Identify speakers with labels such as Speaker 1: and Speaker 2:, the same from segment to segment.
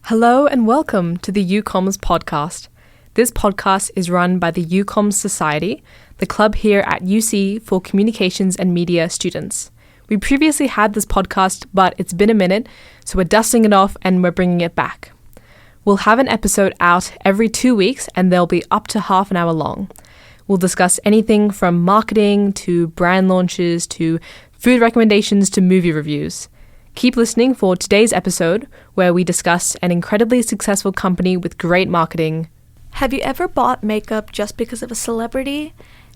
Speaker 1: Hello and welcome to the UCOMMS podcast. This podcast is run by the UCOMMS Society, the club here at UC for communications and media students. We previously had this podcast, but it's been a minute, so we're dusting it off and we're bringing it back. We'll have an episode out every 2 weeks and they'll be up to half an hour long. We'll discuss anything from marketing to brand launches to food recommendations to movie reviews. Keep listening for today's episode, where we discuss an incredibly successful company with great marketing.
Speaker 2: Have you ever bought makeup just because of a celebrity?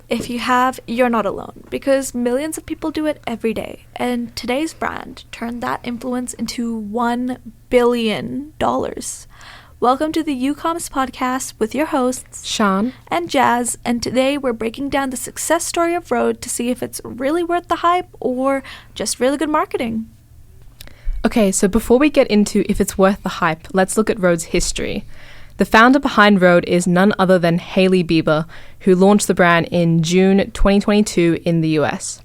Speaker 2: If you have, you're not alone, because millions of people do it every day. And today's brand turned that influence into $1 billion. Welcome to the UCOMMS podcast with your hosts,
Speaker 1: Sean
Speaker 2: and Jazz. And today we're breaking down the success story of Rhode to see if it's really worth the hype or just really good marketing.
Speaker 1: Okay, so before we get into if it's worth the hype, let's look at Rhode's history. The founder behind Rhode is none other than Hailey Bieber, who launched the brand in June 2022 in the US.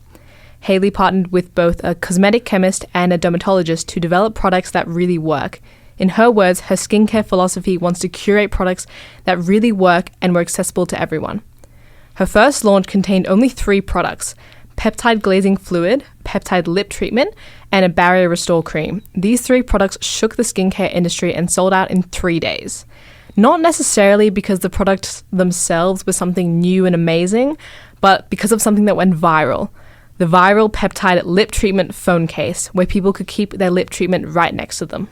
Speaker 1: Hailey partnered with both a cosmetic chemist and a dermatologist to develop products that really work. In her words, her skincare philosophy wants to curate products that really work and were accessible to everyone. Her first launch contained only 3 products: peptide glazing fluid, peptide lip treatment, and a barrier restore cream. These 3 products shook the skincare industry and sold out in 3 days. Not necessarily because the products themselves were something new and amazing, but because of something that went viral. The viral peptide lip treatment phone case, where people could keep their lip treatment right next to them.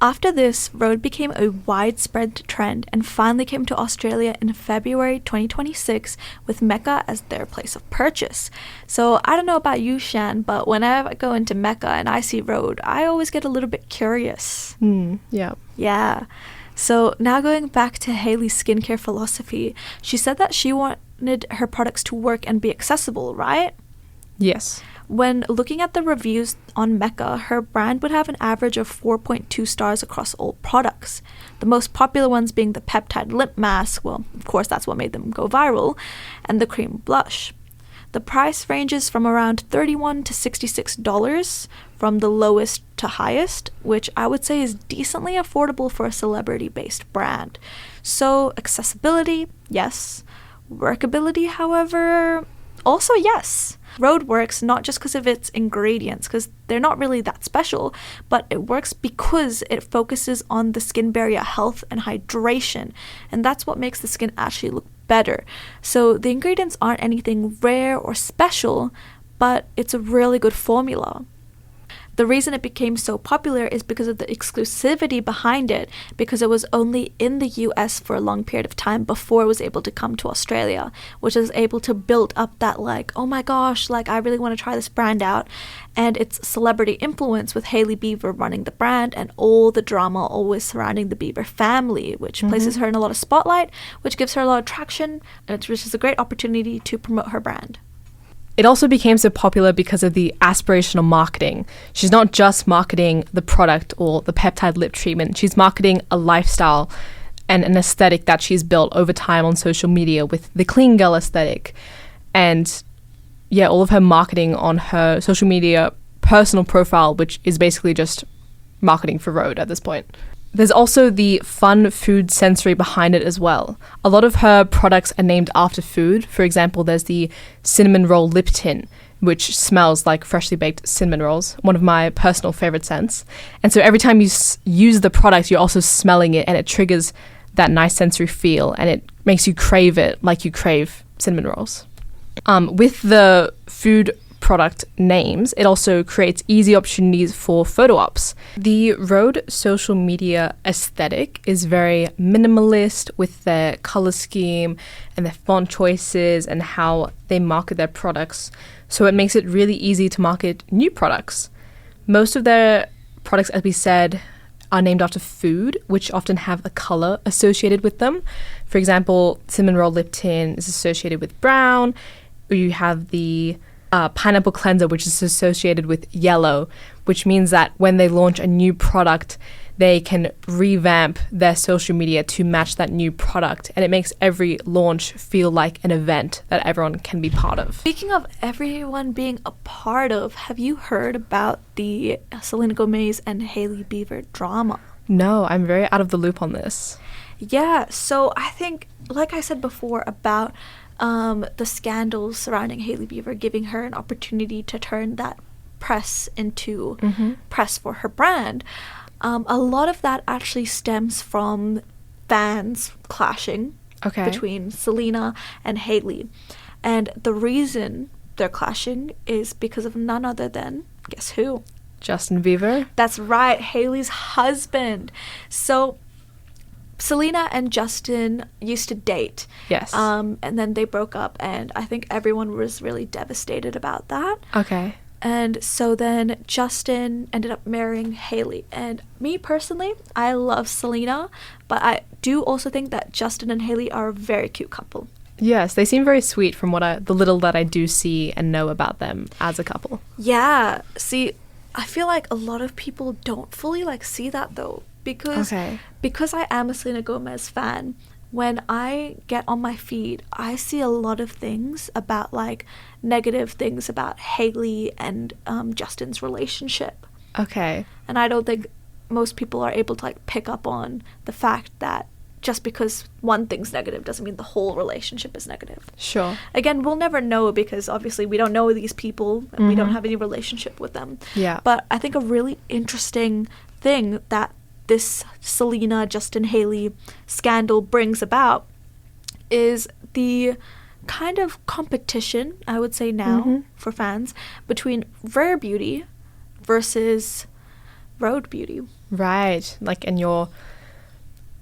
Speaker 2: After this, Rhode became a widespread trend and finally came to Australia in February 2026 with Mecca as their place of purchase. So I don't know about you, Shan, but whenever I go into Mecca and I see Rhode, I always get a little bit curious. Yeah. So now going back to Hailey's skincare philosophy, she said that she wanted her products to work and be accessible, right?
Speaker 1: Yes.
Speaker 2: When looking at the reviews on Mecca, her brand would have an average of 4.2 stars across all products. The most popular ones being the peptide lip mask, well, of course that's what made them go viral, and the cream blush. The price ranges from around $31 to $66 from the lowest to highest, which I would say is decently affordable for a celebrity-based brand. So accessibility, yes. Workability, however, also yes. Rhode works not just because of its ingredients, because they're not really that special, but it works because it focuses on the skin barrier health and hydration, and that's what makes the skin actually look better. So the ingredients aren't anything rare or special, but it's a really good formula. The reason it became so popular is because of the exclusivity behind it, because it was only in the US for a long period of time before it was able to come to Australia, which is able to build up that oh my gosh, I really want to try this brand out. And its celebrity influence with Hailey Bieber running the brand and all the drama always surrounding the Bieber family, which places her in a lot of spotlight, which gives her a lot of traction, which is a great opportunity to promote her brand.
Speaker 1: It also became so popular because of the aspirational marketing. She's not just marketing the product or the peptide lip treatment. She's marketing a lifestyle and an aesthetic that she's built over time on social media with the clean girl aesthetic. And yeah, all of her marketing on her social media personal profile, which is basically just marketing for Rhode at this point. There's also the fun food sensory behind it as well. A lot of her products are named after food. For example, there's the cinnamon roll lip tint, which smells like freshly baked cinnamon rolls, one of my personal favorite scents. And so every time you use the product, you're also smelling it, and it triggers that nice sensory feel, and it makes you crave it like you crave cinnamon rolls. With the food product names, it also creates easy opportunities for photo ops. The Rhode social media aesthetic is very minimalist with their color scheme and their font choices and how they market their products, so it makes it really easy to market new products. Most of their products, as we said, are named after food, which often have a color associated with them. For example, cinnamon roll lip tint is associated with brown, or you have the pineapple cleanser, which is associated with yellow, which means that when they launch a new product, they can revamp their social media to match that new product, and it makes every launch feel like an event that everyone can be part of.
Speaker 2: Speaking of everyone being a part of, have you heard about the Selena Gomez and Hailey Bieber drama?
Speaker 1: No, I'm very out of the loop on this.
Speaker 2: Yeah, so I think, like I said before about the scandals surrounding Hailey Bieber, giving her an opportunity to turn that press into press for her brand, a lot of that actually stems from fans clashing between Selena and Hailey. And the reason they're clashing is because of none other than, guess who?
Speaker 1: Justin Bieber?
Speaker 2: That's right, Hailey's husband. So Selena and Justin used to date.
Speaker 1: Yes.
Speaker 2: And then they broke up, and I think everyone was really devastated about that.
Speaker 1: Okay.
Speaker 2: And so then Justin ended up marrying Hailey. And me personally, I love Selena, but I do also think that Justin and Hailey are a very cute couple.
Speaker 1: Yes, they seem very sweet from the little that I do see and know about them as a couple.
Speaker 2: Yeah. See, I feel like a lot of people don't fully see that though. Because I am a Selena Gomez fan, when I get on my feed, I see a lot of things about negative things about Hailey and Justin's relationship.
Speaker 1: Okay.
Speaker 2: And I don't think most people are able to pick up on the fact that just because one thing's negative doesn't mean the whole relationship is negative.
Speaker 1: Sure.
Speaker 2: Again, we'll never know because obviously we don't know these people and we don't have any relationship with them.
Speaker 1: Yeah.
Speaker 2: But I think a really interesting thing that this Selena, Justin, Hailey scandal brings about is the kind of competition, I would say now, for fans, between Rare Beauty versus Rhode Beauty.
Speaker 1: Right. And your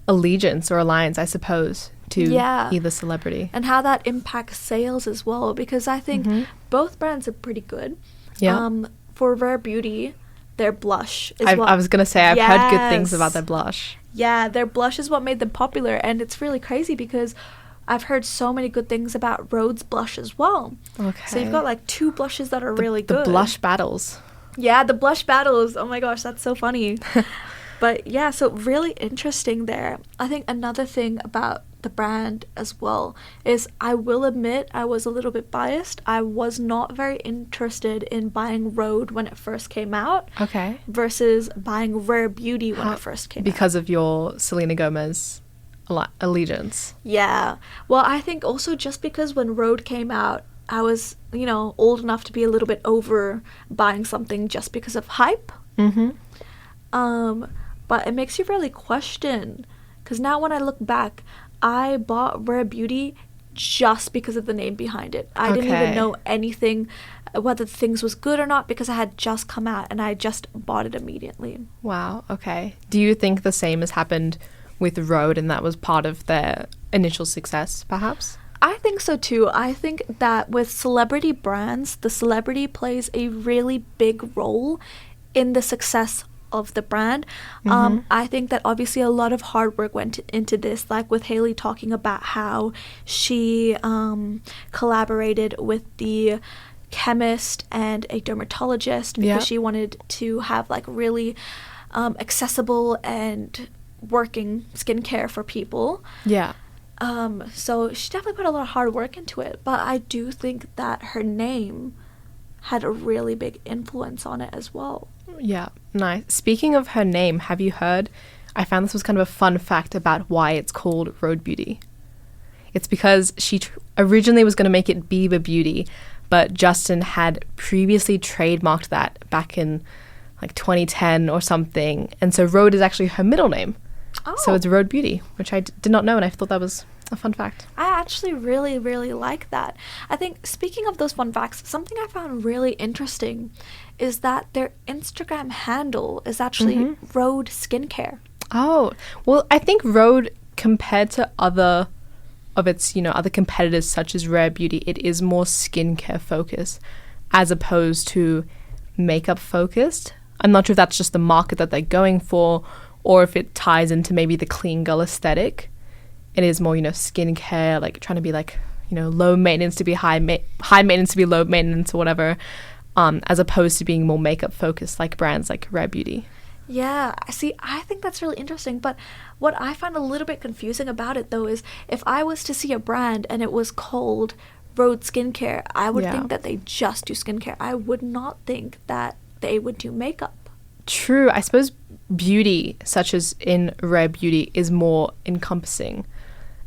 Speaker 1: allegiance or alliance, I suppose, to either celebrity.
Speaker 2: And how that impacts sales as well, because I think both brands are pretty good.
Speaker 1: Yeah.
Speaker 2: For Rare Beauty, their blush is
Speaker 1: I was going to say, I've heard good things about their blush.
Speaker 2: Yeah, their blush is what made them popular, and it's really crazy because I've heard so many good things about Rhode's blush as well.
Speaker 1: Okay.
Speaker 2: So you've got two blushes that are really good.
Speaker 1: The blush battles.
Speaker 2: Yeah, the blush battles. Oh my gosh, that's so funny. But yeah, so really interesting there. I think another thing about the brand as well is, I will admit I was a little bit biased. I was not very interested in buying Rhode when it first came out.
Speaker 1: Okay.
Speaker 2: Versus buying Rare Beauty when it first came out.
Speaker 1: Because of your Selena Gomez allegiance.
Speaker 2: Yeah. Well, I think also just because when Rhode came out, I was, old enough to be a little bit over buying something just because of hype. But it makes you really question, because now when I look back, I bought Rare Beauty just because of the name behind it. I didn't even know anything, whether the things was good or not, because I had just come out and I just bought it immediately.
Speaker 1: Wow, okay. Do you think the same has happened with Rhode and that was part of their initial success, perhaps?
Speaker 2: I think so too. I think that with celebrity brands, the celebrity plays a really big role in the success of the brand. I think that obviously a lot of hard work went into this, like with Hailey talking about how she collaborated with the chemist and a dermatologist because she wanted to have really accessible and working skincare for people.
Speaker 1: Yeah.
Speaker 2: So she definitely put a lot of hard work into it, but I do think that her name had a really big influence on it as well.
Speaker 1: Yeah, nice. Speaking of her name, have you heard, I found this was kind of a fun fact about why it's called Rhode Beauty. It's because she originally was going to make it Bieber Beauty, but Justin had previously trademarked that back in 2010 or something, and so Rhode is actually her middle name.
Speaker 2: Oh.
Speaker 1: So it's Rhode Beauty, which I did not know, and I thought that was a fun fact.
Speaker 2: I actually really, really like that. I think, speaking of those fun facts, something I found really interesting is that their Instagram handle is actually Rhode Skincare.
Speaker 1: Oh, well, I think Rhode, compared to other of its, other competitors such as Rare Beauty, it is more skincare focused as opposed to makeup focused. I'm not sure if that's just the market that they're going for, or if it ties into maybe the clean girl aesthetic. It is more, skincare, trying to be low maintenance to be high maintenance to be low maintenance or whatever, as opposed to being more makeup focused like brands like Rare Beauty.
Speaker 2: Yeah, see, I think that's really interesting, but what I find a little bit confusing about it though is, if I was to see a brand and it was called Rhode Skincare, I would think that they just do skincare. I would not think that they would do makeup.
Speaker 1: True. I suppose beauty, such as in Rare Beauty, is more encompassing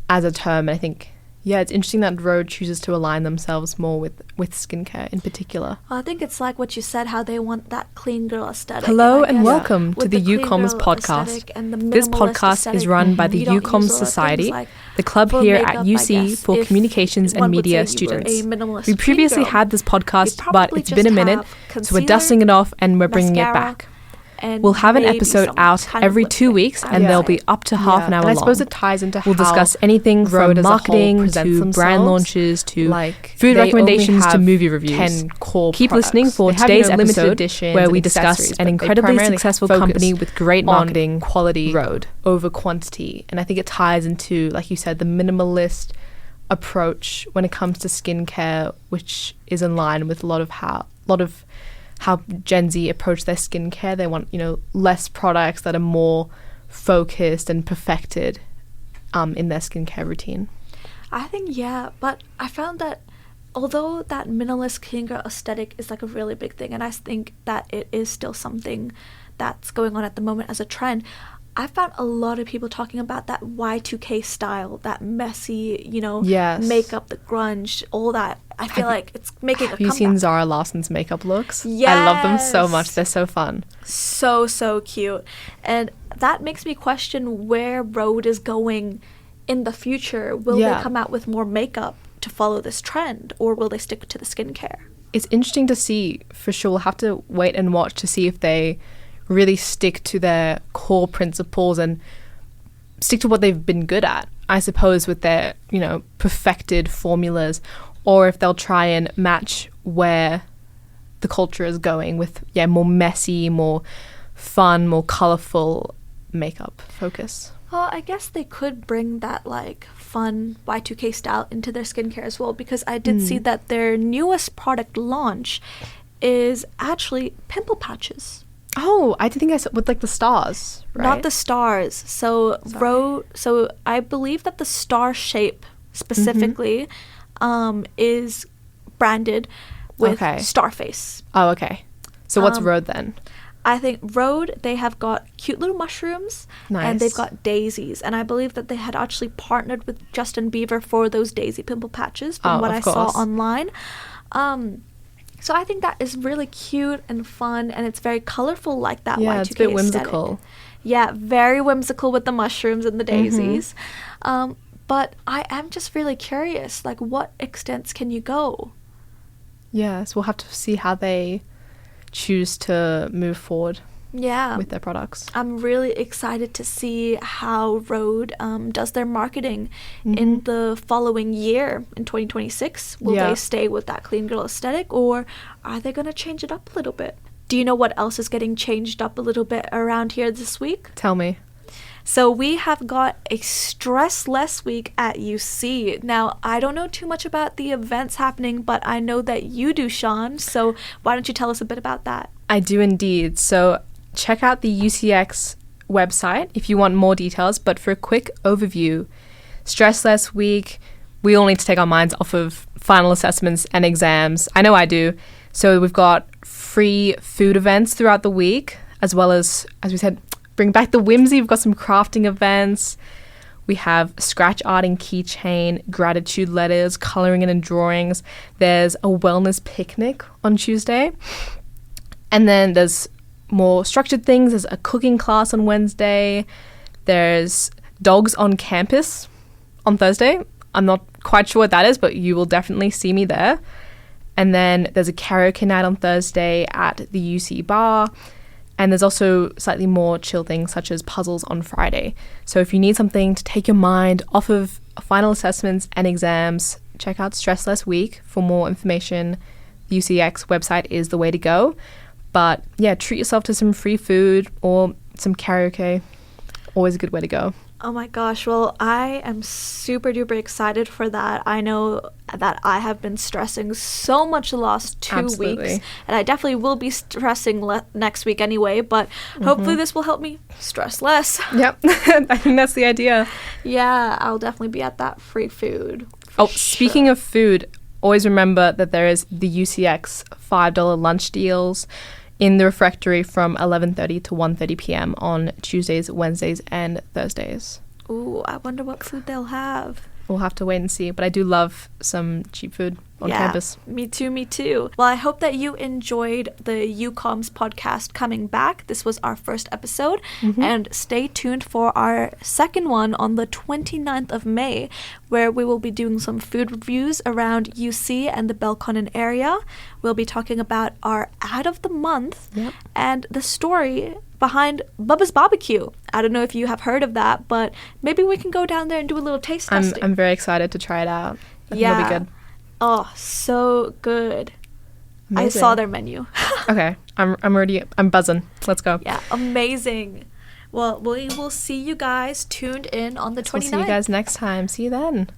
Speaker 1: as a term. And I think, yeah, it's interesting that Rhode chooses to align themselves more with skincare in particular.
Speaker 2: Well, I think it's like what you said, how they want that clean girl aesthetic.
Speaker 1: Hello
Speaker 2: and
Speaker 1: and welcome to the UCOMMS podcast. This podcast is run by the UCOMMS Society, the club here at UC for Communications and Media students. We previously had this podcast, but it's been a minute, so we're dusting it off and we're bringing it back. We'll have an episode out every 2 weeks, and they'll be up to half an hour long. And I suppose it ties into how we'll discuss anything from marketing to brand launches to food recommendations to movie reviews. Keep listening for today's episode, where we discuss an incredibly successful company with great marketing, quality, Rhode, over quantity. And I think it ties into, like you said, the minimalist approach when it comes to skincare, which is in line with a lot of how Gen Z approach their skincare. They want, less products that are more focused and perfected in their skincare routine.
Speaker 2: I think, yeah, but I found that although that minimalist skincare aesthetic is like a really big thing, and I think that it is still something that's going on at the moment as a trend, I found a lot of people talking about that Y2K style, that messy,
Speaker 1: Yes.
Speaker 2: makeup, the grunge, all that. I feel like it's making a comeback.
Speaker 1: Have you seen Zara Larsson's makeup looks?
Speaker 2: Yes.
Speaker 1: I love them so much. They're so fun.
Speaker 2: So cute. And that makes me question where Rhode is going in the future. Will they come out with more makeup to follow this trend, or will they stick to the skincare?
Speaker 1: It's interesting to see, for sure. We'll have to wait and watch to see if they really stick to their core principles and stick to what they've been good at, I suppose, with their, perfected formulas, or if they'll try and match where the culture is going with, more messy, more fun, more colorful makeup focus.
Speaker 2: Well, I guess they could bring that, fun Y2K style into their skincare as well, because I did see that their newest product launch is actually pimple patches.
Speaker 1: Oh, I think I saw with the stars, right?
Speaker 2: Not the stars. So So I believe that the star shape specifically is branded with Starface.
Speaker 1: Oh, okay. So what's Rhode then?
Speaker 2: I think Rhode, they have got cute little mushrooms.
Speaker 1: Nice.
Speaker 2: And they've got daisies. And I believe that they had actually partnered with Justin Bieber for those daisy pimple patches from what I saw online. So I think that is really cute and fun, and it's very colorful like that Y2K
Speaker 1: Yeah, it's a bit whimsical.
Speaker 2: Aesthetic. Yeah, very whimsical with the mushrooms and the daisies. But I am just really curious, what extents can you go?
Speaker 1: Yes, we'll have to see how they choose to move forward with their products.
Speaker 2: I'm really excited to see how Rhode does their marketing in the following year, in 2026. Will they stay with that clean girl aesthetic, or are they going to change it up a little bit? Do you know what else is getting changed up a little bit around here this week?
Speaker 1: Tell me.
Speaker 2: So we have got a stress-less week at UC. Now, I don't know too much about the events happening, but I know that you do, Sean. So why don't you tell us a bit about that?
Speaker 1: I do indeed. So check out the UCX website if you want more details. But for a quick overview, stress-less week, we all need to take our minds off of final assessments and exams. I know I do. So we've got free food events throughout the week, as well as we said, bring back the whimsy. We've got some crafting events. We have scratch arting keychain, gratitude letters, coloring and drawings. There's a wellness picnic on Tuesday. And then there's more structured things. There's a cooking class on Wednesday. There's dogs on campus on Thursday. I'm not quite sure what that is, but you will definitely see me there. And then there's a karaoke night on Thursday at the UC bar. And there's also slightly more chill things such as puzzles on Friday. So if you need something to take your mind off of final assessments and exams, check out Stress Less Week for more information. The UCX website is the way to go. But yeah, treat yourself to some free food or some karaoke. Always a good way to go.
Speaker 2: Oh my gosh, well, I am super duper excited for that. I know that I have been stressing so much the last 2 weeks, and I definitely will be stressing next week anyway, but hopefully this will help me stress less.
Speaker 1: Yep, I think that's the idea.
Speaker 2: Yeah, I'll definitely be at that free food.
Speaker 1: Speaking of food, always remember that there is the UCX $5 lunch deals. in the refectory from 11:30 to 1:30 p.m. on Tuesdays, Wednesdays, and Thursdays.
Speaker 2: Ooh, I wonder what food they'll have.
Speaker 1: We'll have to wait and see, but I do love some cheap food on campus.
Speaker 2: Me too. Well, I hope that you enjoyed the UCOMMS podcast coming back. This was our first episode, and stay tuned for our second one on the 29th of May, where we will be doing some food reviews around UC and the Belconnen area. We'll be talking about our ad of the month and the story behind Bubba's Barbecue. I don't know if you have heard of that, but maybe we can go down there and do a little taste testing.
Speaker 1: I'm very excited to try it out. I think it'll be good.
Speaker 2: Oh, so good. Amazing. I saw their menu.
Speaker 1: Okay, I'm buzzing. Let's go.
Speaker 2: Yeah, amazing. Well, we will see you guys tuned in on the 29th.
Speaker 1: We'll see you guys next time. See you then.